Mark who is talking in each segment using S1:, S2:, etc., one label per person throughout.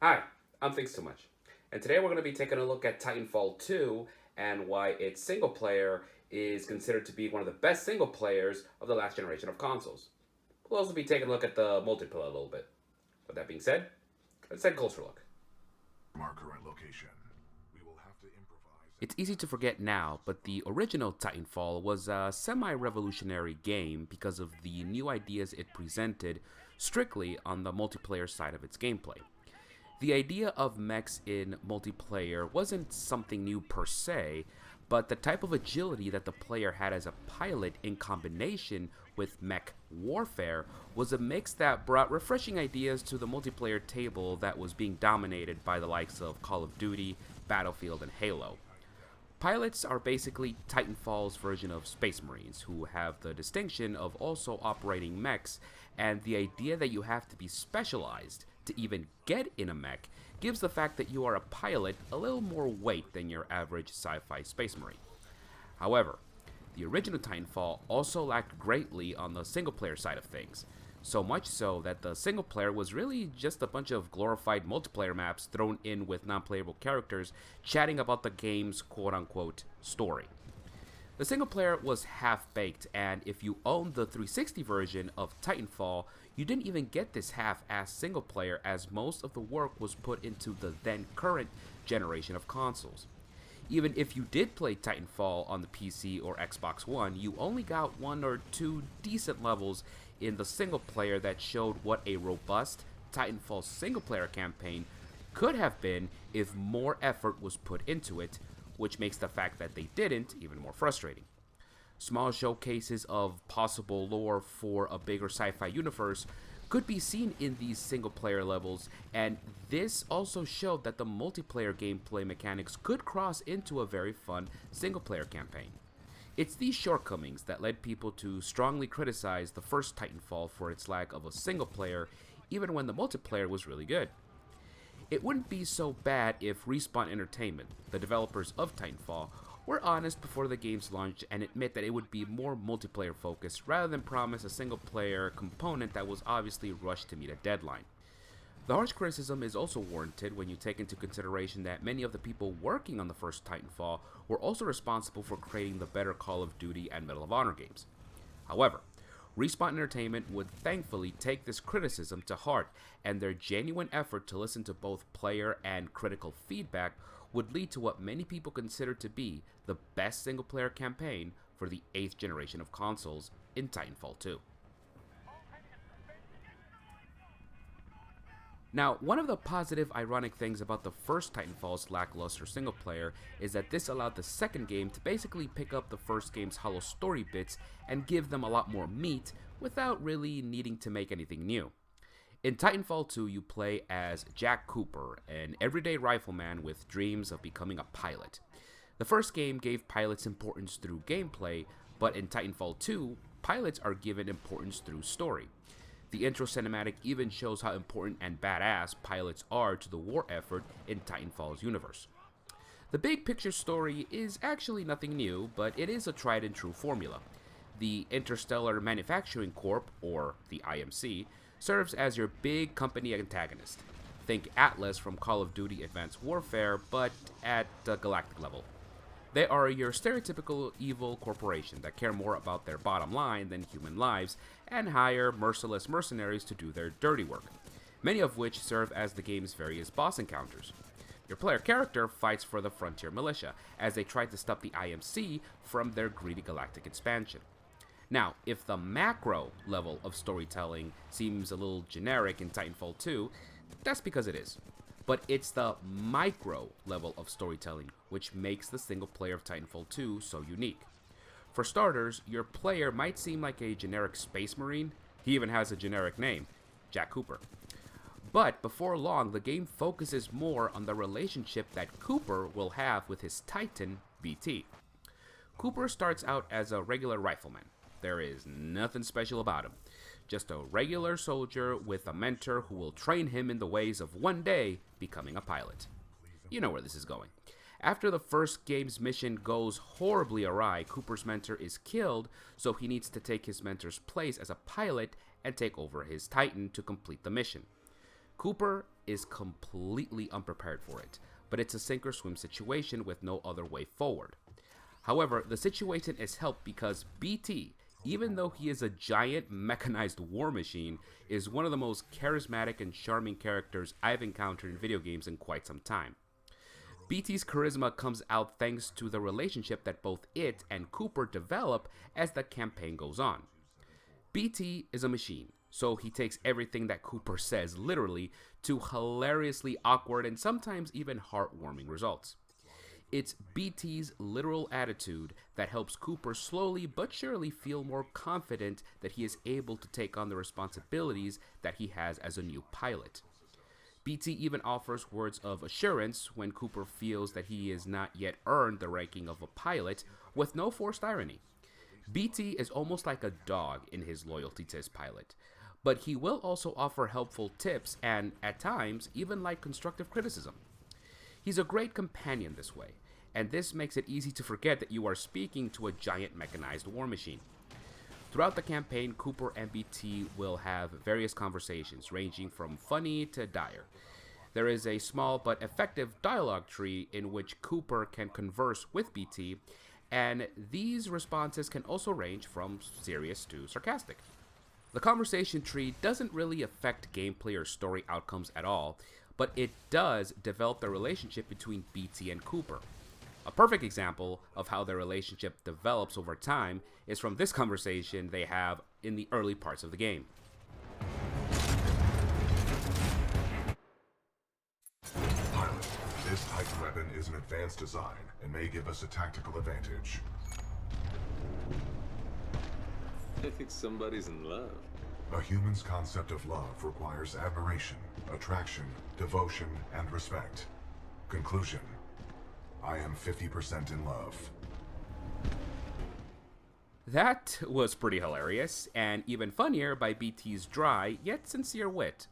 S1: Hi, I'm Thanks Too Much, and today we're going to be taking a look at Titanfall 2 and why its single player is considered to be one of the best single players of the last generation of consoles. We'll also be taking a look at the multiplayer a little bit. With that being said, let's take a closer look.
S2: From our current location, we will have to improvise.
S3: It's easy to forget now, but the original Titanfall was a semi revolutionary game because of the new ideas it presented strictly on the multiplayer side of its gameplay. The idea of mechs in multiplayer wasn't something new per se, but the type of agility that the player had as a pilot in combination with mech warfare was a mix that brought refreshing ideas to the multiplayer table that was being dominated by the likes of Call of Duty, Battlefield, and Halo. Pilots are basically Titanfall's version of Space Marines, who have the distinction of also operating mechs, and the idea that you have to be specialized to even get in a mech gives the fact that you are a pilot a little more weight than your average sci fi Space Marine. However, the original Titanfall also lacked greatly on the single player side of things. So much so that the single player was really just a bunch of glorified multiplayer maps thrown in with non playable characters chatting about the game's quote unquote story. The single player was half baked, and if you owned the 360 version of Titanfall, you didn't even get this half assed single player as most of the work was put into the then current generation of consoles. Even if you did play Titanfall on the PC or Xbox One, you only got one or two decent levels in the single player that showed what a robust Titanfall single player campaign could have been if more effort was put into it, which makes the fact that they didn't even more frustrating. Small showcases of possible lore for a bigger sci fi universe could be seen in these single player levels, and this also showed that the multiplayer gameplay mechanics could cross into a very fun single player campaign. It's these shortcomings that led people to strongly criticize the first Titanfall for its lack of a single player, even when the multiplayer was really good. It wouldn't be so bad if Respawn Entertainment, the developers of Titanfall, were honest before the game's launch and admit that it would be more multiplayer focused rather than promise a single player component that was obviously rushed to meet a deadline. The harsh criticism is also warranted when you take into consideration that many of the people working on the first Titanfall were also responsible for creating the better Call of Duty and Medal of Honor games. However, Respawn Entertainment would thankfully take this criticism to heart, and their genuine effort to listen to both player and critical feedback would lead to what many people consider to be the best single player campaign for the 8th generation of consoles in Titanfall 2. Now, one of the positive, ironic things about the first Titanfall's lackluster single player is that this allowed the second game to basically pick up the first game's hollow story bits and give them a lot more meat without really needing to make anything new. In Titanfall 2, you play as Jack Cooper, an everyday rifleman with dreams of becoming a pilot. The first game gave pilots importance through gameplay, but in Titanfall 2, pilots are given importance through story. The intro cinematic even shows how important and badass pilots are to the war effort in Titanfall's universe. The big picture story is actually nothing new, but it is a tried and true formula. The Interstellar Manufacturing Corp, or the IMC, serves as your big company antagonist. Think Atlas from Call of Duty Advanced Warfare, but at the galactic level. They are your stereotypical evil corporation that care more about their bottom line than human lives and hire merciless mercenaries to do their dirty work, many of which serve as the game's various boss encounters. Your player character fights for the Frontier Militia as they try to stop the IMC from their greedy galactic expansion. Now, if the macro level of storytelling seems a little generic in Titanfall 2, that's because it is. But it's the micro level of storytelling which makes the single player of Titanfall 2 so unique. For starters, your player might seem like a generic space marine. He even has a generic name, Jack Cooper. But before long, the game focuses more on the relationship that Cooper will have with his Titan, BT. Cooper starts out as a regular rifleman. There is nothing special about him. Just a regular soldier with a mentor who will train him in the ways of one day becoming a pilot. You know where this is going. After the first game's mission goes horribly awry, Cooper's mentor is killed, so he needs to take his mentor's place as a pilot and take over his Titan to complete the mission. Cooper is completely unprepared for it, but it's a sink or swim situation with no other way forward. However, the situation is helped because BT, even though he is a giant mechanized war machine, is one of the most charismatic and charming characters I've encountered in video games in quite some time. BT's charisma comes out thanks to the relationship that both it and Cooper develop as the campaign goes on. BT is a machine, so he takes everything that Cooper says literally to hilariously awkward and sometimes even heartwarming results. It's BT's literal attitude that helps Cooper slowly but surely feel more confident that he is able to take on the responsibilities that he has as a new pilot. BT even offers words of assurance when Cooper feels that he has not yet earned the ranking of a pilot, with no forced irony. BT is almost like a dog in his loyalty to his pilot, but he will also offer helpful tips and, at times, even like constructive criticism. He's a great companion this way, and this makes it easy to forget that you are speaking to a giant mechanized war machine. Throughout the campaign, Cooper and BT will have various conversations, ranging from funny to dire. There is a small but effective dialogue tree in which Cooper can converse with BT, and these responses can also range from serious to sarcastic. The conversation tree doesn't really affect gameplay or story outcomes at all, but it does develop the relationship between BT and Cooper. A perfect example of how their relationship develops over time is from this conversation they have in the early parts of the game.
S2: Pilot, this Titan weapon is an advanced design and may give us a tactical advantage.
S4: I think somebody's in love.
S2: A human's concept of love requires admiration, attraction, devotion, and respect. Conclusion. I am 50% in love.
S3: That was pretty hilarious, and even funnier by BT's dry yet sincere wit.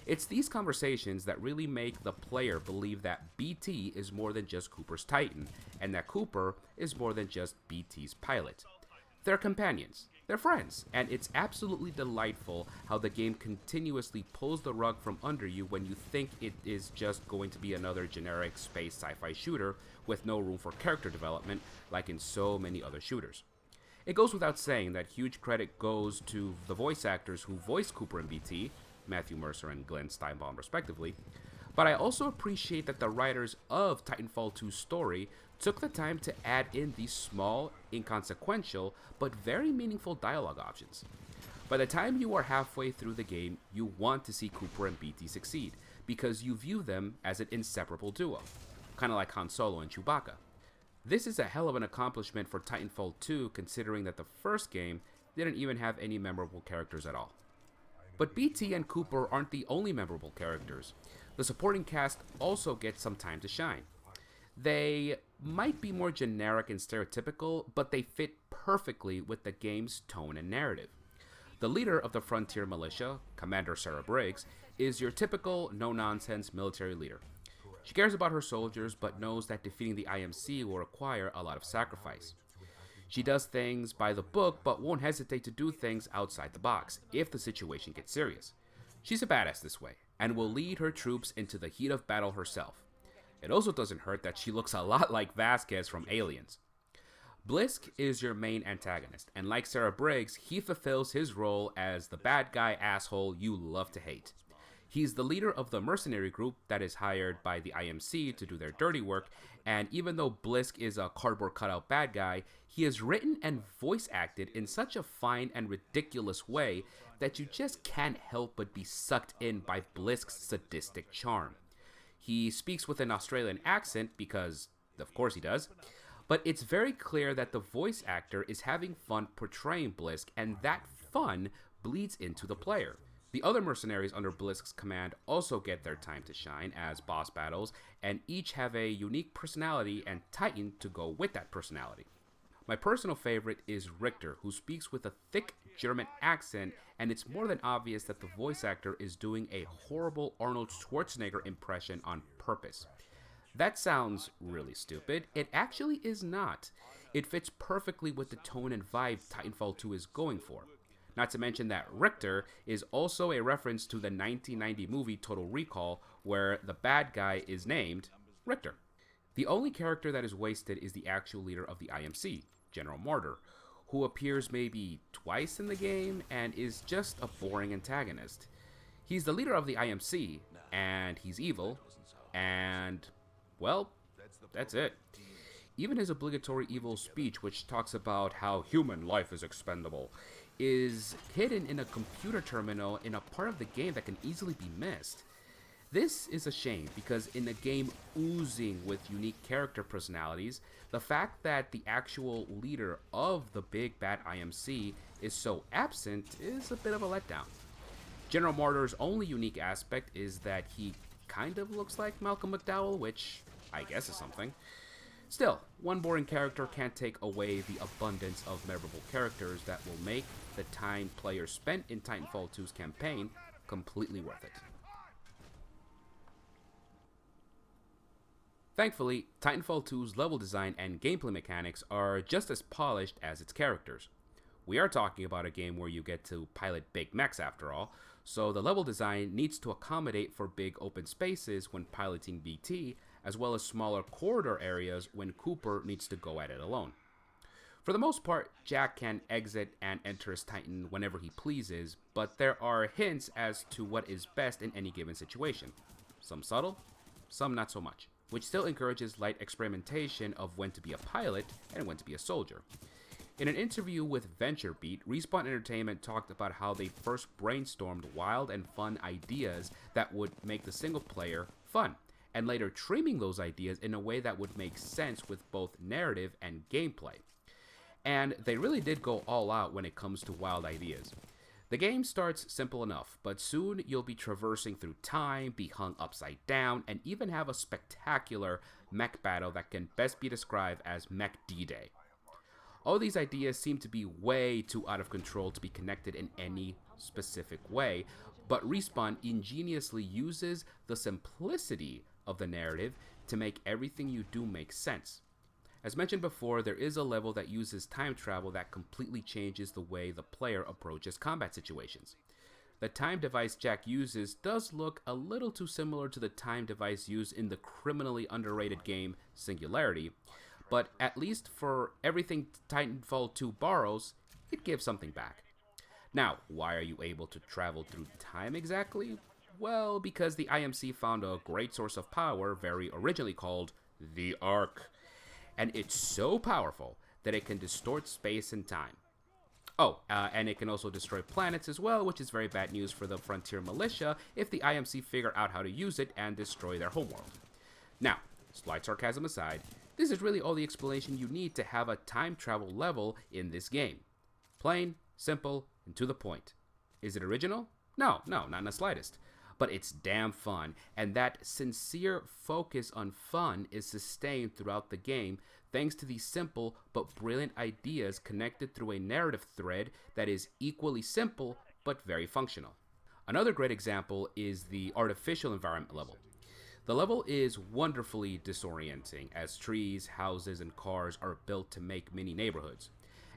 S3: It's these conversations that really make the player believe that BT is more than just Cooper's Titan, and that Cooper is more than just BT's pilot. They're companions, they're friends, and it's absolutely delightful how the game continuously pulls the rug from under you when you think it is just going to be another generic space sci-fi shooter with no room for character development like in so many other shooters. It goes without saying that huge credit goes to the voice actors who voiced Cooper and BT, Matthew Mercer and Glenn Steinbaum respectively, but I also appreciate that the writers of Titanfall 2's story took the time to add in these small, inconsequential, but very meaningful dialogue options. By the time you are halfway through the game, you want to see Cooper and BT succeed, because you view them as an inseparable duo, kind of like Han Solo and Chewbacca. This is a hell of an accomplishment for Titanfall 2, considering that the first game didn't even have any memorable characters at all. But BT and Cooper aren't the only memorable characters. The supporting cast also gets some time to shine. They might be more generic and stereotypical, but they fit perfectly with the game's tone and narrative. The leader of the Frontier Militia, Commander Sarah Briggs, is your typical no-nonsense military leader. She cares about her soldiers, but knows that defeating the IMC will require a lot of sacrifice. She does things by the book, but won't hesitate to do things outside the box, if the situation gets serious. She's a badass this way, and will lead her troops into the heat of battle herself. It also doesn't hurt that she looks a lot like Vasquez from Aliens. Blisk is your main antagonist, and like Sarah Briggs, he fulfills his role as the bad guy asshole you love to hate. He's the leader of the mercenary group that is hired by the IMC to do their dirty work, and even though Blisk is a cardboard cutout bad guy, he is written and voice acted in such a fine and ridiculous way that you just can't help but be sucked in by Blisk's sadistic charm. He speaks with an Australian accent because, of course he does, but it's very clear that the voice actor is having fun portraying Blisk, and that fun bleeds into the player. The other mercenaries under Blisk's command also get their time to shine as boss battles, and each have a unique personality and Titan to go with that personality. My personal favorite is Richter, who speaks with a thick German accent, and it's more than obvious that the voice actor is doing a horrible Arnold Schwarzenegger impression on purpose. That sounds really stupid. It actually is not. It fits perfectly with the tone and vibe Titanfall 2 is going for. Not to mention that Richter is also a reference to the 1990 movie Total Recall, where the bad guy is named Richter. The only character that is wasted is the actual leader of the IMC, General Martyr, who appears maybe twice in the game and is just a boring antagonist. He's the leader of the IMC, and he's evil, and, well, that's it. Even his obligatory evil speech, which talks about how human life is expendable, is hidden in a computer terminal in a part of the game that can easily be missed. This is a shame because in a game oozing with unique character personalities, the fact that the actual leader of the big bad IMC is so absent is a bit of a letdown. General Martyr's only unique aspect is that he kind of looks like Malcolm McDowell, which I guess is something. Still, one boring character can't take away the abundance of memorable characters that will make the time players spent in Titanfall 2's campaign completely worth it. Thankfully, Titanfall 2's level design and gameplay mechanics are just as polished as its characters. We are talking about a game where you get to pilot big mechs after all, so the level design needs to accommodate for big open spaces when piloting BT, as well as smaller corridor areas when Cooper needs to go at it alone. For the most part, Jack can exit and enter his Titan whenever he pleases, but there are hints as to what is best in any given situation. Some subtle, some not so much, which still encourages light experimentation of when to be a pilot and when to be a soldier. In an interview with VentureBeat, Respawn Entertainment talked about how they first brainstormed wild and fun ideas that would make the single player fun, and later trimming those ideas in a way that would make sense with both narrative and gameplay. And they really did go all out when it comes to wild ideas. The game starts simple enough, but soon you'll be traversing through time, be hung upside down, and even have a spectacular mech battle that can best be described as Mech D-Day. All these ideas seem to be way too out of control to be connected in any specific way, but Respawn ingeniously uses the simplicity of the narrative to make everything you do make sense. As mentioned before, there is a level that uses time travel that completely changes the way the player approaches combat situations. The time device Jack uses does look a little too similar to the time device used in the criminally underrated game Singularity, but at least for everything Titanfall 2 borrows, it gives something back. Now, why are you able to travel through time exactly? Well, because the IMC found a great source of power, very originally called the Ark. And it's so powerful that it can distort space and time. And it can also destroy planets as well, which is very bad news for the Frontier Militia if the IMC figure out how to use it and destroy their homeworld. Now, slight sarcasm aside, this is really all the explanation you need to have a time travel level in this game. Plain, simple, and to the point. Is it original? No, not in the slightest. But it's damn fun, and that sincere focus on fun is sustained throughout the game thanks to these simple but brilliant ideas connected through a narrative thread that is equally simple but very functional. Another great example is the artificial environment level. The level is wonderfully disorienting as trees, houses, and cars are built to make mini neighborhoods.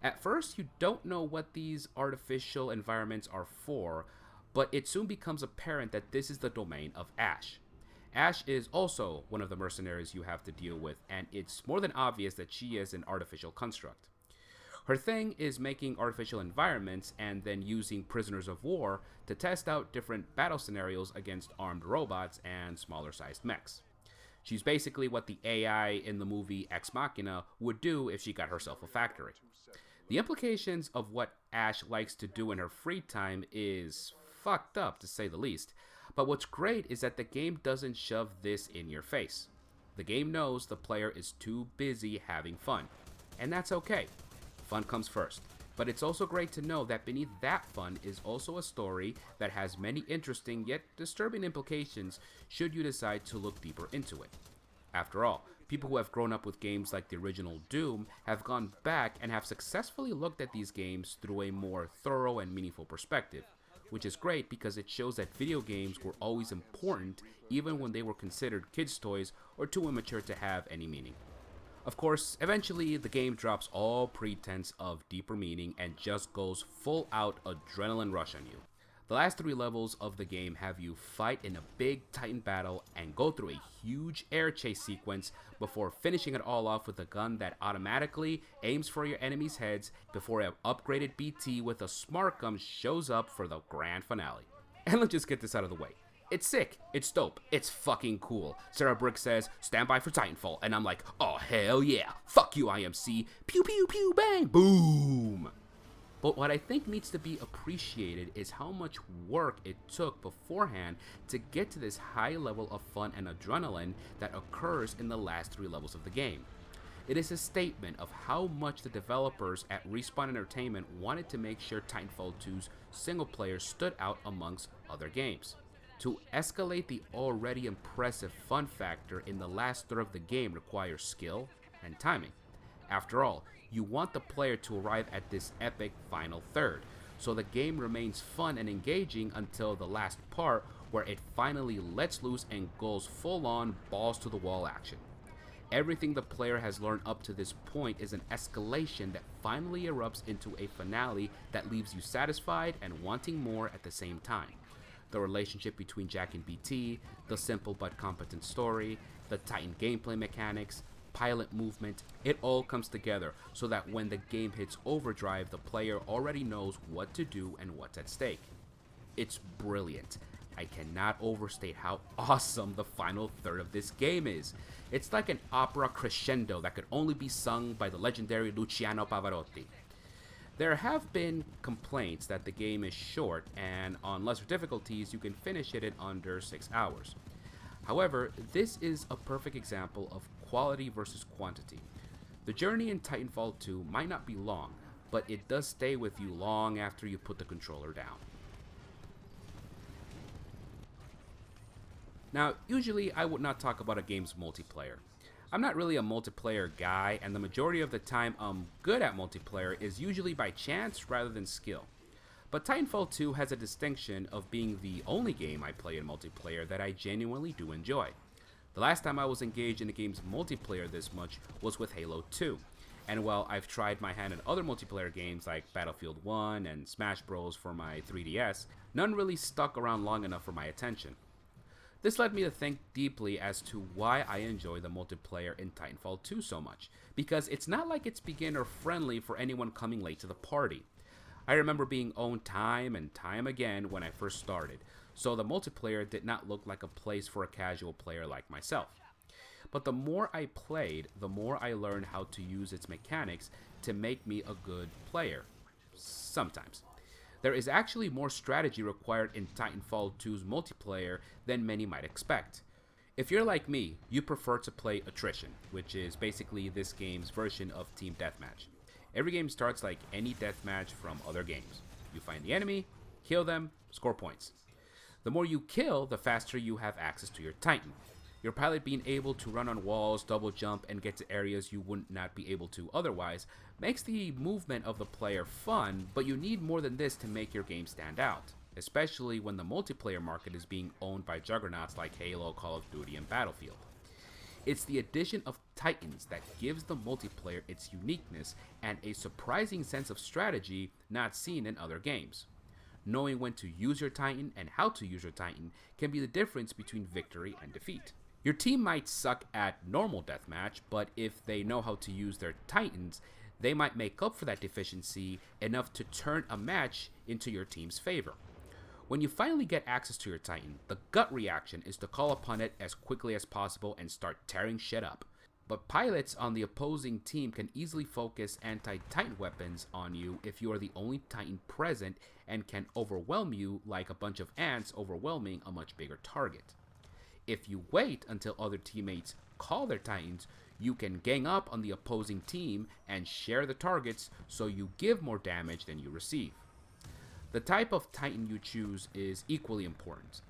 S3: At first, you don't know what these artificial environments are for, but it soon becomes apparent that this is the domain of Ash. Ash is also one of the mercenaries you have to deal with, and it's more than obvious that she is an artificial construct. Her thing is making artificial environments and then using prisoners of war to test out different battle scenarios against armed robots and smaller sized mechs. She's basically what the AI in the movie Ex Machina would do if she got herself a factory. The implications of what Ash likes to do in her free time is fucked up, to say the least. But what's great is that the game doesn't shove this in your face. The game knows the player is too busy having fun. And that's okay. Fun comes first. But it's also great to know that beneath that fun is also a story that has many interesting yet disturbing implications should you decide to look deeper into it. After all, people who have grown up with games like the original Doom have gone back and have successfully looked at these games through a more thorough and meaningful perspective, which is great because it shows that video games were always important even when they were considered kids' toys or too immature to have any meaning. Of course, eventually the game drops all pretense of deeper meaning and just goes full out adrenaline rush on you. The last 3 levels of the game have you fight in a big Titan battle and go through a huge air chase sequence before finishing it all off with a gun that automatically aims for your enemies' heads before an upgraded BT with a smart gun shows up for the grand finale. And let's just get this out of the way. It's sick, it's dope, it's fucking cool. Sarah Brick says, stand by for Titanfall, and I'm like, oh hell yeah, fuck you IMC, pew pew pew bang, boom. But what I think needs to be appreciated is how much work it took beforehand to get to this high level of fun and adrenaline that occurs in the last 3 levels of the game. It is a statement of how much the developers at Respawn Entertainment wanted to make sure Titanfall 2's single player stood out amongst other games. To escalate the already impressive fun factor in the last third of the game requires skill and timing. After all, you want the player to arrive at this epic final third, so the game remains fun and engaging until the last part where it finally lets loose and goes full on balls to the wall action. Everything the player has learned up to this point is an escalation that finally erupts into a finale that leaves you satisfied and wanting more at the same time. The relationship between Jack and BT, the simple but competent story, the Titan gameplay mechanics, pilot movement, it all comes together so that when the game hits overdrive, the player already knows what to do and what's at stake. It's brilliant. I cannot overstate how awesome the final third of this game is. It's like an opera crescendo that could only be sung by the legendary Luciano Pavarotti. There have been complaints that the game is short, and on lesser difficulties you can finish it in under 6 hours. However, this is a perfect example of quality versus quantity. The journey in Titanfall 2 might not be long, but it does stay with you long after you put the controller down. Now, usually I would not talk about a game's multiplayer. I'm not really a multiplayer guy, and the majority of the time I'm good at multiplayer is usually by chance rather than skill. But Titanfall 2 has a distinction of being the only game I play in multiplayer that I genuinely do enjoy. The last time I was engaged in a game's multiplayer this much was with Halo 2, and while I've tried my hand at other multiplayer games like Battlefield 1 and Smash Bros for my 3DS, none really stuck around long enough for my attention. This led me to think deeply as to why I enjoy the multiplayer in Titanfall 2 so much, because it's not like it's beginner friendly for anyone coming late to the party. I remember being owned time and time again when I first started, so the multiplayer did not look like a place for a casual player like myself. But the more I played, the more I learned how to use its mechanics to make me a good player. Sometimes. There is actually more strategy required in Titanfall 2's multiplayer than many might expect. If you're like me, you prefer to play attrition, which is basically this game's version of team deathmatch. Every game starts like any deathmatch from other games. You find the enemy, kill them, score points. The more you kill, the faster you have access to your Titan. Your pilot being able to run on walls, double jump, and get to areas you would not be able to otherwise makes the movement of the player fun, but you need more than this to make your game stand out, especially when the multiplayer market is being owned by juggernauts like Halo, Call of Duty, and Battlefield. It's the addition of Titans that gives the multiplayer its uniqueness and a surprising sense of strategy not seen in other games. Knowing when to use your Titan and how to use your Titan can be the difference between victory and defeat. Your team might suck at normal deathmatch, but if they know how to use their Titans, they might make up for that deficiency enough to turn a match into your team's favor. When you finally get access to your Titan, the gut reaction is to call upon it as quickly as possible and start tearing shit up. But pilots on the opposing team can easily focus anti-Titan weapons on you if you are the only Titan present and can overwhelm you like a bunch of ants overwhelming a much bigger target. If you wait until other teammates call their Titans, you can gang up on the opposing team and share the targets so you give more damage than you receive. The type of Titan you choose is equally important.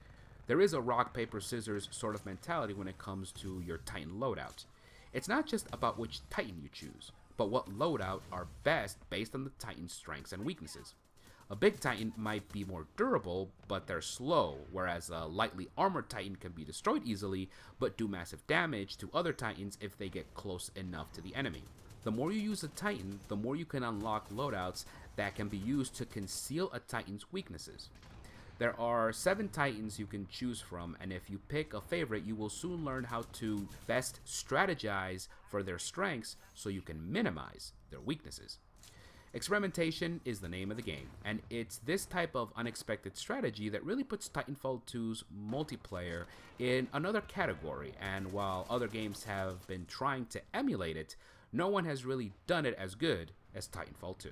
S3: There is a rock, paper, scissors sort of mentality when it comes to your Titan loadout. It's not just about which Titan you choose, but what loadout are best based on the Titan's strengths and weaknesses. A big Titan might be more durable, but they're slow, whereas a lightly armored Titan can be destroyed easily, but do massive damage to other Titans if they get close enough to the enemy. The more you use a Titan, the more you can unlock loadouts that can be used to conceal a Titan's weaknesses. There are 7 Titans you can choose from, and if you pick a favorite, you will soon learn how to best strategize for their strengths so you can minimize their weaknesses. Experimentation is the name of the game, and it's this type of unexpected strategy that really puts Titanfall 2's multiplayer in another category, and while other games have been trying to emulate it, no one has really done it as good as Titanfall 2.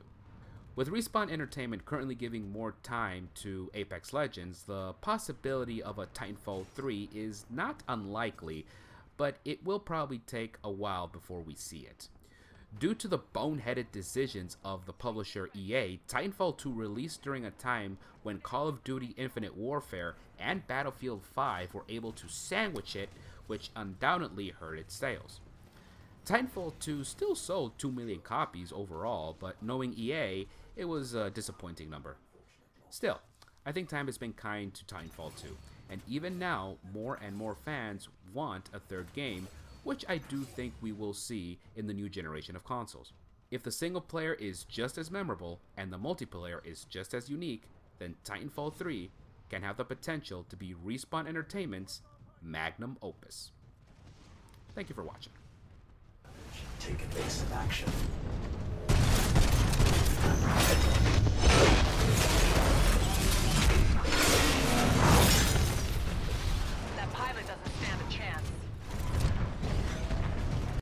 S3: With Respawn Entertainment currently giving more time to Apex Legends, the possibility of a Titanfall 3 is not unlikely, but it will probably take a while before we see it. Due to the boneheaded decisions of the publisher EA, Titanfall 2 released during a time when Call of Duty Infinite Warfare and Battlefield 5 were able to sandwich it, which undoubtedly hurt its sales. Titanfall 2 still sold 2 million copies overall, but knowing EA, it was a disappointing number. Still, I think time has been kind to Titanfall 2, and even now, more and more fans want a third game, which I do think we will see in the new generation of consoles. If the single player is just as memorable and the multiplayer is just as unique, then Titanfall 3 can have the potential to be Respawn Entertainment's magnum opus. Thank you for watching.
S5: Take evasive action.